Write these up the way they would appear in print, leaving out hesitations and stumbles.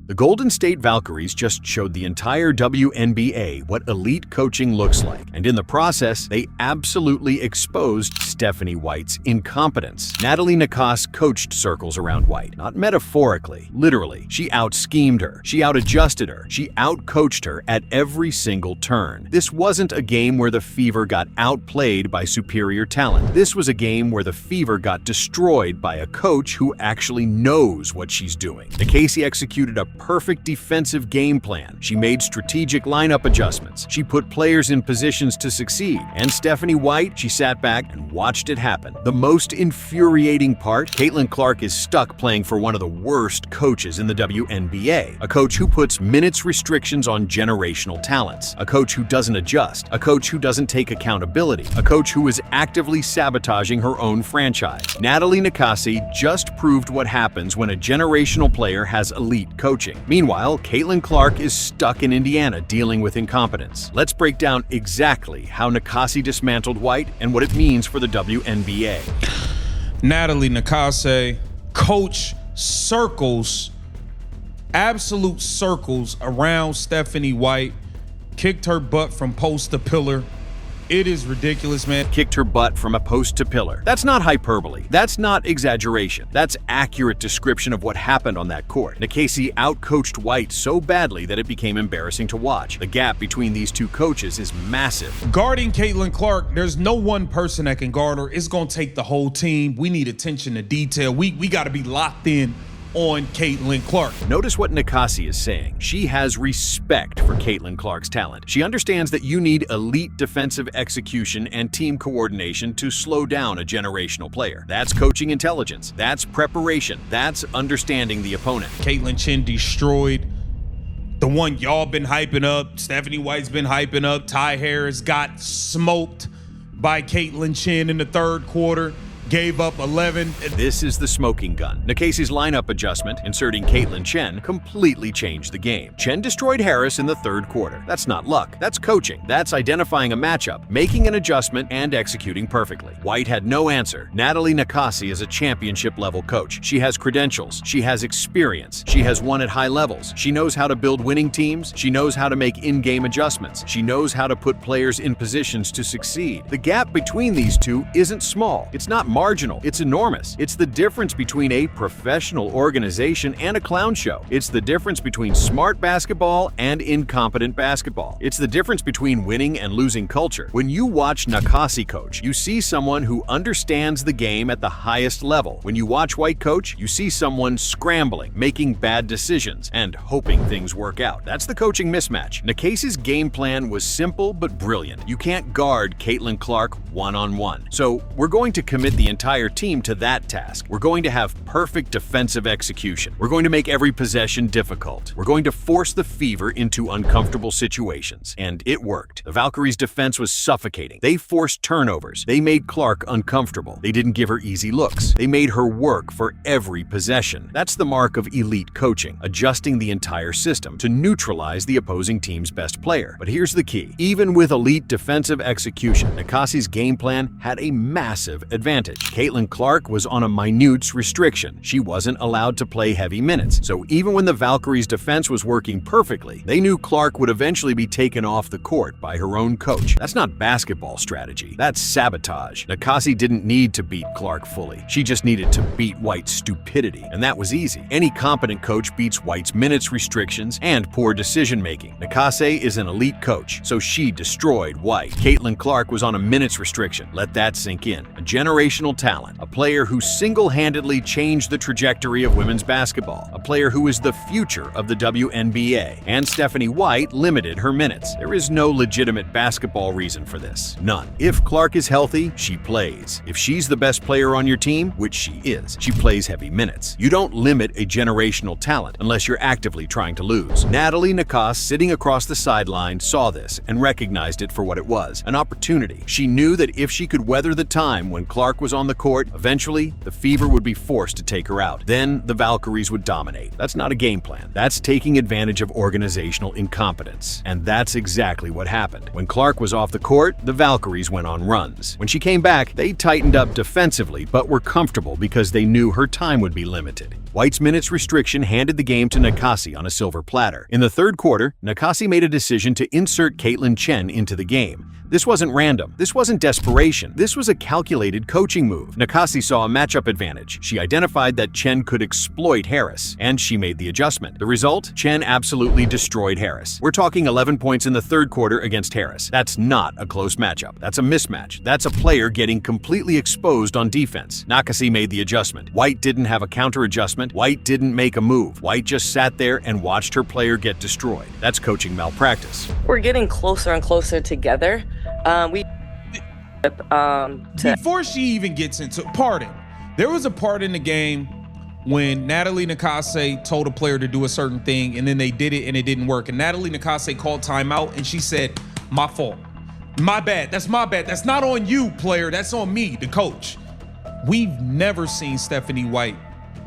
The Golden State Valkyries just showed the entire WNBA what elite coaching looks like, and in the process, they absolutely exposed Stephanie White's incompetence. Natalie Nakase coached circles around White, not metaphorically, literally. She out-schemed her, she out-adjusted her, she out-coached her at every single turn. This wasn't a game where the Fever got outplayed by superior talent. This was a game where the Fever got destroyed by a coach who actually knows what she's doing. Nakase executed a perfect defensive game plan. She made strategic lineup adjustments. She put players in positions to succeed. And Stephanie White, she sat back and watched it happen. The most infuriating part, Caitlin Clark is stuck playing for one of the worst coaches in the WNBA. A coach who puts minutes restrictions on generational talents. A coach who doesn't adjust. A coach who doesn't take accountability. A coach who is actively sabotaging her own franchise. Natalie Nakase just proved what happens when a generational player has elite coaching. Meanwhile, Caitlin Clark is stuck in Indiana dealing with incompetence. Let's break down exactly how Nakase dismantled White and what it means for the WNBA. Natalie Nakase coach circles, absolute circles around Stephanie White, kicked her butt from post to pillar. It is ridiculous, man. Kicked her butt from a post to pillar. That's not hyperbole. That's not exaggeration. That's accurate description of what happened on that court. Nakase outcoached White so badly that it became embarrassing to watch. The gap between these two coaches is massive. Guarding Caitlin Clark, there's no one person that can guard her. It's going to take the whole team. We need attention to detail. We got to be locked in on Caitlin Clark. Notice what Nakase is saying. She has respect for Caitlin Clark's talent. She understands that you need elite defensive execution and team coordination to slow down a generational player. That's coaching intelligence. That's preparation. That's understanding the opponent. Caitlin Chen destroyed the one y'all been hyping up. Stephanie White's been hyping up. Ty Harris got smoked by Caitlin Chen in the third quarter. Gave up 11. This is the smoking gun. Nakase's lineup adjustment, inserting Caitlin Chen, completely changed the game. Chen destroyed Harris in the third quarter. That's not luck. That's coaching. That's identifying a matchup, making an adjustment, and executing perfectly. White had no answer. Natalie Nakase is a championship-level coach. She has credentials. She has experience. She has won at high levels. She knows how to build winning teams. She knows how to make in-game adjustments. She knows how to put players in positions to succeed. The gap between these two isn't small. It's not marginal. It's enormous. It's the difference between a professional organization and a clown show. It's the difference between smart basketball and incompetent basketball. It's the difference between winning and losing culture. When you watch Nakase coach, you see someone who understands the game at the highest level. When you watch White coach, you see someone scrambling, making bad decisions, and hoping things work out. That's the coaching mismatch. Nakase's game plan was simple but brilliant. You can't guard Caitlin Clark one-on-one. So we're going to commit the entire team to that task. We're going to have perfect defensive execution. We're going to make every possession difficult. We're going to force the Fever into uncomfortable situations. And it worked. The Valkyries' defense was suffocating. They forced turnovers. They made Clark uncomfortable. They didn't give her easy looks. They made her work for every possession. That's the mark of elite coaching, adjusting the entire system to neutralize the opposing team's best player. But here's the key. Even with elite defensive execution, Nakase's game plan had a massive advantage. Caitlin Clark was on a minute restriction. She wasn't allowed to play heavy minutes. So even when the Valkyries' defense was working perfectly, they knew Clark would eventually be taken off the court by her own coach. That's not basketball strategy. That's sabotage. Nakase didn't need to beat Clark fully. She just needed to beat White's stupidity. And that was easy. Any competent coach beats White's minutes restrictions and poor decision-making. Nakase is an elite coach, so she destroyed White. Caitlin Clark was on a minutes restriction. Let that sink in. A generational talent, a player who single-handedly changed the trajectory of women's basketball, a player who is the future of the WNBA, and Stephanie White limited her minutes. There is no legitimate basketball reason for this. None. If Clark is healthy, she plays. If she's the best player on your team, which she is, she plays heavy minutes. You don't limit a generational talent unless you're actively trying to lose. Natalie Nakase, sitting across the sideline, saw this and recognized it for what it was, an opportunity. She knew that if she could weather the time when Clark was was on the court, eventually, the Fever would be forced to take her out. Then, the Valkyries would dominate. That's not a game plan. That's taking advantage of organizational incompetence. And that's exactly what happened. When Clark was off the court, the Valkyries went on runs. When she came back, they tightened up defensively, but were comfortable because they knew her time would be limited. White's minutes restriction handed the game to Nakase on a silver platter. In the third quarter, Nakase made a decision to insert Caitlin Chen into the game. This wasn't random. This wasn't desperation. This was a calculated coaching move. Nakase saw a matchup advantage. She identified that Chen could exploit Harris, and she made the adjustment. The result? Chen absolutely destroyed Harris. We're talking 11 points in the third quarter against Harris. That's not a close matchup. That's a mismatch. That's a player getting completely exposed on defense. Nakase made the adjustment. White didn't have a counter adjustment. White didn't make a move. White just sat there and watched her player get destroyed. That's coaching malpractice. We're getting closer and closer together. Before she even gets into there was a part in the game when Natalie Nakase told a player to do a certain thing and then they did it and it didn't work. And Natalie Nakase called timeout and she said, "My fault. My bad. That's my bad. That's not on you, player. That's on me, the coach." We've never seen Stephanie White.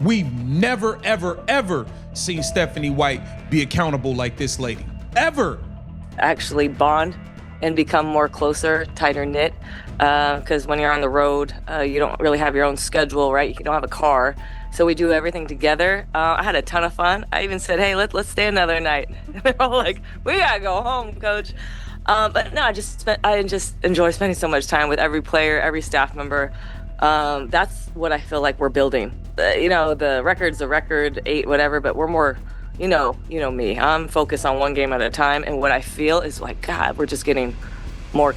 We've never, ever, ever seen Stephanie White be accountable like this lady. Ever. Actually bond and become more closer, tighter knit. Because when you're on the road, you don't really have your own schedule, right? You don't have a car. So we do everything together. I had a ton of fun. I even said, "Hey, let's stay another night." They're all like, "We gotta go home, coach." But no, I just enjoy spending so much time with every player, every staff member. That's what I feel like we're building. The record's a record, 8, whatever, but we're more, you know me. I'm focused on one game at a time, and what I feel is like, God, we're just getting more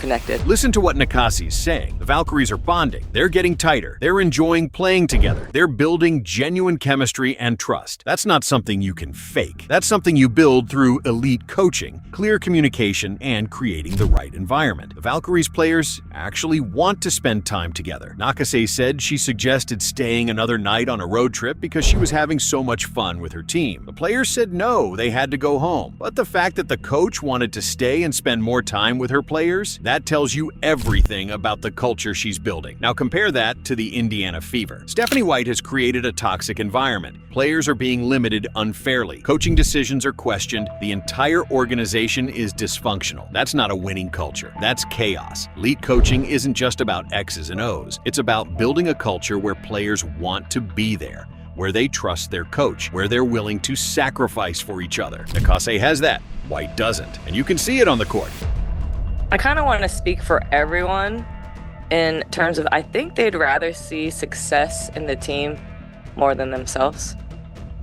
connected. Listen to what Nakase is saying. The Valkyries are bonding. They're getting tighter. They're enjoying playing together. They're building genuine chemistry and trust. That's not something you can fake. That's something you build through elite coaching, clear communication, and creating the right environment. The Valkyries players actually want to spend time together. Nakase said she suggested staying another night on a road trip because she was having so much fun with her team. The players said no, they had to go home. But the fact that the coach wanted to stay and spend more time with her players, that tells you everything about the culture she's building. Now compare that to the Indiana Fever. Stephanie White has created a toxic environment. Players are being limited unfairly. Coaching decisions are questioned. The entire organization is dysfunctional. That's not a winning culture. That's chaos. Elite coaching isn't just about X's and O's. It's about building a culture where players want to be there, where they trust their coach, where they're willing to sacrifice for each other. Nakase has that. White doesn't. And you can see it on the court. I kind of want to speak for everyone in terms of, I think they'd rather see success in the team more than themselves.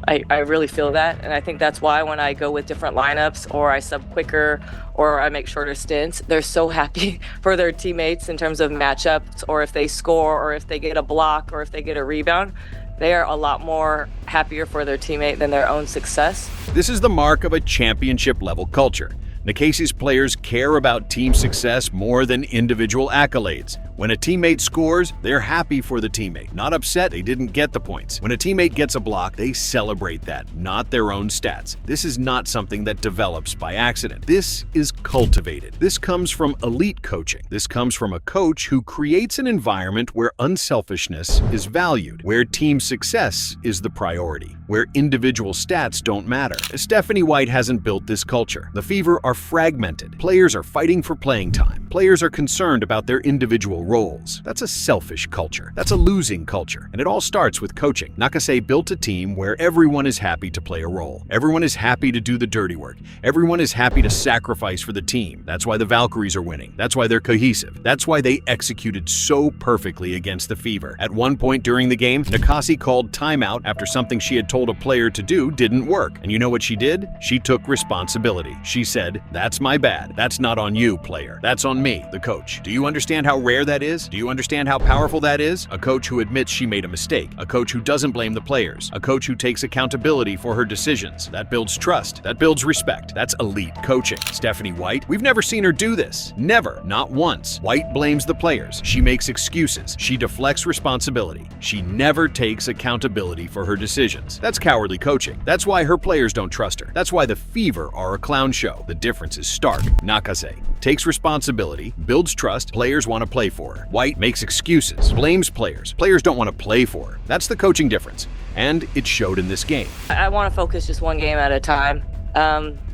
I really feel that, and I think that's why when I go with different lineups or I sub quicker or I make shorter stints, they're so happy for their teammates in terms of matchups, or if they score or if they get a block or if they get a rebound. They are a lot more happier for their teammate than their own success. This is the mark of a championship-level culture. Nakase's players care about team success more than individual accolades. When a teammate scores, they're happy for the teammate, not upset they didn't get the points. When a teammate gets a block, they celebrate that, not their own stats. This is not something that develops by accident. This is cultivated. This comes from elite coaching. This comes from a coach who creates an environment where unselfishness is valued, where team success is the priority, where individual stats don't matter. Stephanie White hasn't built this culture. The Fever are fragmented. Players are fighting for playing time. Players are concerned about their individual roles. That's a selfish culture. That's a losing culture. And it all starts with coaching. Nakase built a team where everyone is happy to play a role. Everyone is happy to do the dirty work. Everyone is happy to sacrifice for the team. That's why the Valkyries are winning. That's why they're cohesive. That's why they executed so perfectly against the Fever. At one point during the game, Nakase called timeout after something she had told a player to do didn't work. And you know what she did? She took responsibility. She said, "That's my bad. That's not on you, player. That's on me, the coach." Do you understand how rare that is? Do you understand how powerful that is? A coach who admits she made a mistake. A coach who doesn't blame the players. A coach who takes accountability for her decisions. That builds trust. That builds respect. That's elite coaching. Stephanie White, we've never seen her do this. Never. Not once. White blames the players. She makes excuses. She deflects responsibility. She never takes accountability for her decisions. That's cowardly coaching. That's why her players don't trust her. That's why the Fever are a clown show. The difference is stark. Nakase takes responsibility, builds trust, players want to play for for her. White makes excuses, blames players. Players don't want to play for her. That's the coaching difference. And it showed in this game. I want to focus just one game at a time,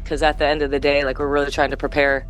because at the end of the day, like, we're really trying to prepare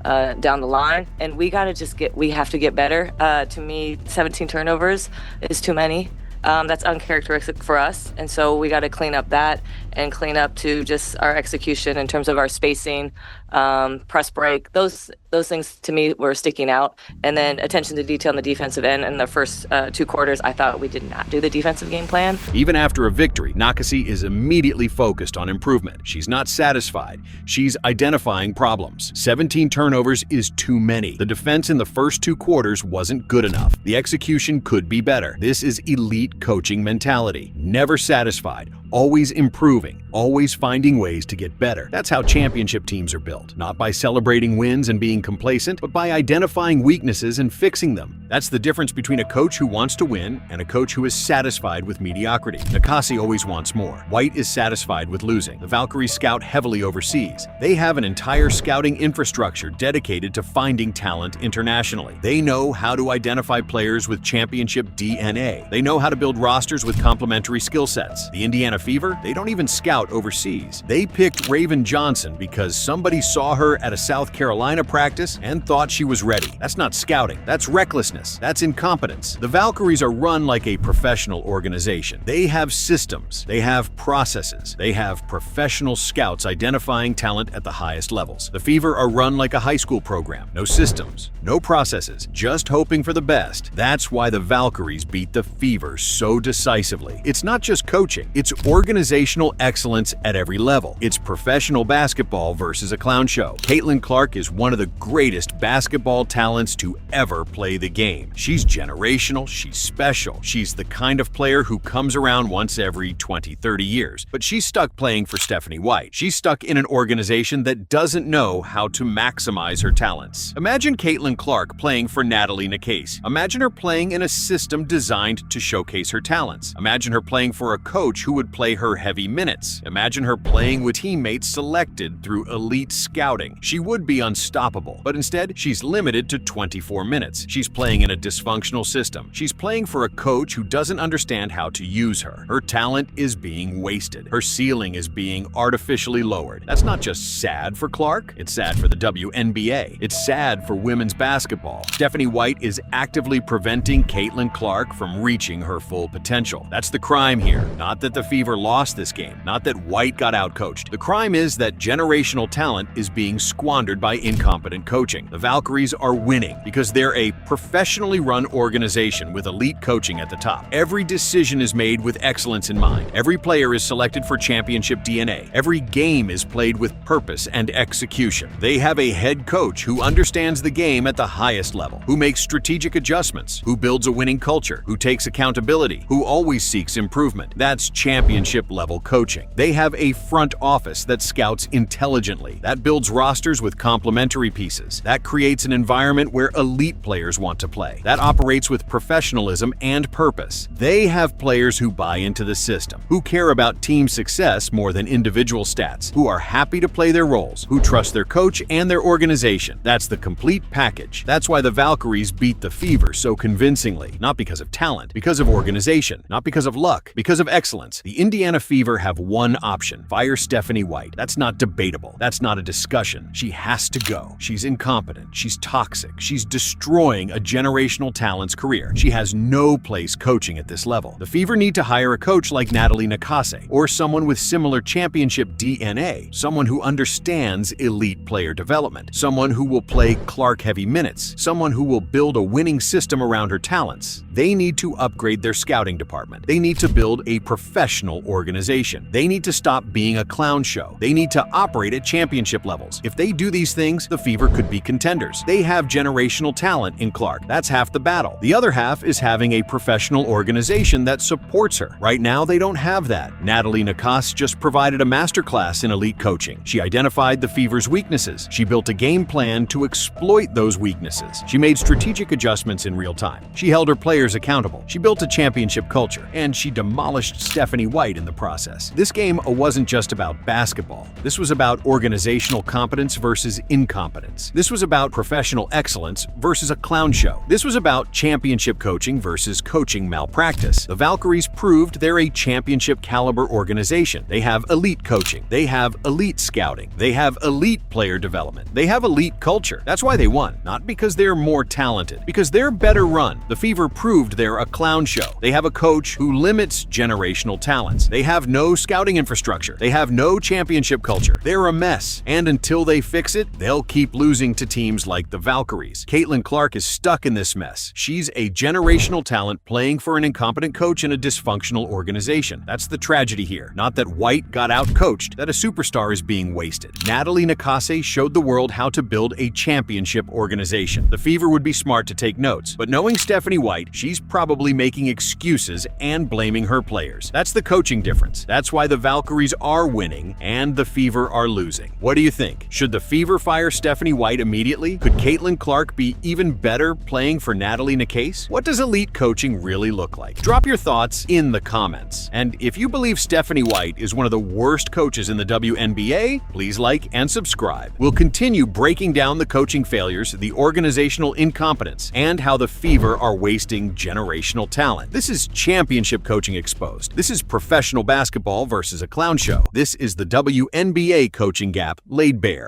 down the line, and we have to get better. To me, 17 turnovers is too many. That's uncharacteristic for us, and so we got to clean up that and clean up to just our execution in terms of our spacing, press break. Those things to me were sticking out, and then attention to detail in the defensive end. In the first 2 quarters, I thought we did not do the defensive game plan. Even after a victory, Nakase is immediately focused on improvement. She's not satisfied. She's identifying problems. 17 turnovers is too many. The defense in the first 2 quarters wasn't good enough. The execution could be better. This is elite coaching mentality. Never satisfied. Always improving, always finding ways to get better. That's how championship teams are built. Not by celebrating wins and being complacent, but by identifying weaknesses and fixing them. That's the difference between a coach who wants to win and a coach who is satisfied with mediocrity. Nakase always wants more. White is satisfied with losing. The Valkyries scout heavily overseas. They have an entire scouting infrastructure dedicated to finding talent internationally. They know how to identify players with championship DNA. They know how to build rosters with complementary skill sets. The Indiana Fever, they don't even scout overseas. They picked Raven Johnson because somebody saw her at a South Carolina practice and thought she was ready. That's not scouting. That's recklessness. That's incompetence. The Valkyries are run like a professional organization. They have systems. They have processes. They have professional scouts identifying talent at the highest levels. The Fever are run like a high school program. No systems, no processes, just hoping for the best. That's why the Valkyries beat the Fever so decisively. It's not just coaching. It's organizational excellence at every level. It's professional basketball versus a clown show. Caitlin Clark is one of the greatest basketball talents to ever play the game. She's generational, she's special. She's the kind of player who comes around once every 20, 30 years. But she's stuck playing for Stephanie White. She's stuck in an organization that doesn't know how to maximize her talents. Imagine Caitlin Clark playing for Natalie Nakase. Imagine her playing in a system designed to showcase her talents. Imagine her playing for a coach who would play her heavy minutes. Imagine her playing with teammates selected through elite scouting. She would be unstoppable, but instead, she's limited to 24 minutes. She's playing in a dysfunctional system. She's playing for a coach who doesn't understand how to use her. Her talent is being wasted. Her ceiling is being artificially lowered. That's not just sad for Clark, it's sad for the WNBA. It's sad for women's basketball. Stephanie White is actively preventing Caitlin Clark from reaching her full potential. That's the crime here. Not that the Fever lost this game, not that White got outcoached. The crime is that generational talent is being squandered by incompetent coaching. The Valkyries are winning because they're a professionally run organization with elite coaching at the top. Every decision is made with excellence in mind. Every player is selected for championship DNA. Every game is played with purpose and execution. They have a head coach who understands the game at the highest level, who makes strategic adjustments, who builds a winning culture, who takes accountability, who always seeks improvement. That's championship level coaching. They have a front office that scouts intelligently, that builds rosters with complementary pieces, that creates an environment where elite players want to play, that operates with professionalism and purpose. They have players who buy into the system, who care about team success more than individual stats, who are happy to play their roles, who trust their coach and their organization. That's the complete package. That's why the Valkyries beat the Fever so convincingly, not because of talent, because of organization, not because of luck, because of excellence. The Indiana Fever have one option: fire Stephanie White. That's not debatable. That's not a discussion. She has to go. She's incompetent. She's toxic. She's destroying a generational talent's career. She has no place coaching at this level. The Fever need to hire a coach like Natalie Nakase, or someone with similar championship DNA, someone who understands elite player development, someone who will play Clark-heavy minutes, someone who will build a winning system around her talents. They need to upgrade their scouting department. They need to build a professional organization. They need to stop being a clown show. They need to operate at championship levels. If they do these things, the Fever could be contenders. They have generational talent in Clark. That's half the battle. The other half is having a professional organization that supports her. Right now, they don't have that. Natalie Nakase just provided a masterclass in elite coaching. She identified the Fever's weaknesses. She built a game plan to exploit those weaknesses. She made strategic adjustments in real time. She held her players accountable. She built a championship culture, and she demolished Stephanie White in the process. This game wasn't just about basketball. This was about organizational competence versus incompetence. This was about professional excellence versus a clown show. This was about championship coaching versus coaching malpractice. The Valkyries proved they're a championship caliber organization. They have elite coaching. They have elite scouting. They have elite player development. They have elite culture. That's why they won. Not because they're more talented, because they're better run. The Fever proved they're a clown show. They have a coach who limits generational talents. They have no scouting infrastructure. They have no championship culture. They're a mess. And until they fix it, they'll keep losing to teams like the Valkyries. Caitlin Clark is stuck in this mess. She's a generational talent playing for an incompetent coach in a dysfunctional organization. That's the tragedy here. Not that White got out-coached, that a superstar is being wasted. Natalie Nakase showed the world how to build a championship organization. The Fever would be smart to take notes, but knowing Stephanie White, she's probably making excuses and blaming her players. That's the coaching difference. That's why the Valkyries are winning and the Fever are losing. What do you think? Should the Fever fire Stephanie White immediately? Could Caitlin Clark be even better playing for Natalie Nakase? What does elite coaching really look like? Drop your thoughts in the comments. And if you believe Stephanie White is one of the worst coaches in the WNBA, please like and subscribe. We'll continue breaking down the coaching failures, the organizational incompetence, and how the Fever are wasting generational talent. This is championship coaching exposed. This is professional basketball versus a clown show. This is the WNBA coaching gap laid bare.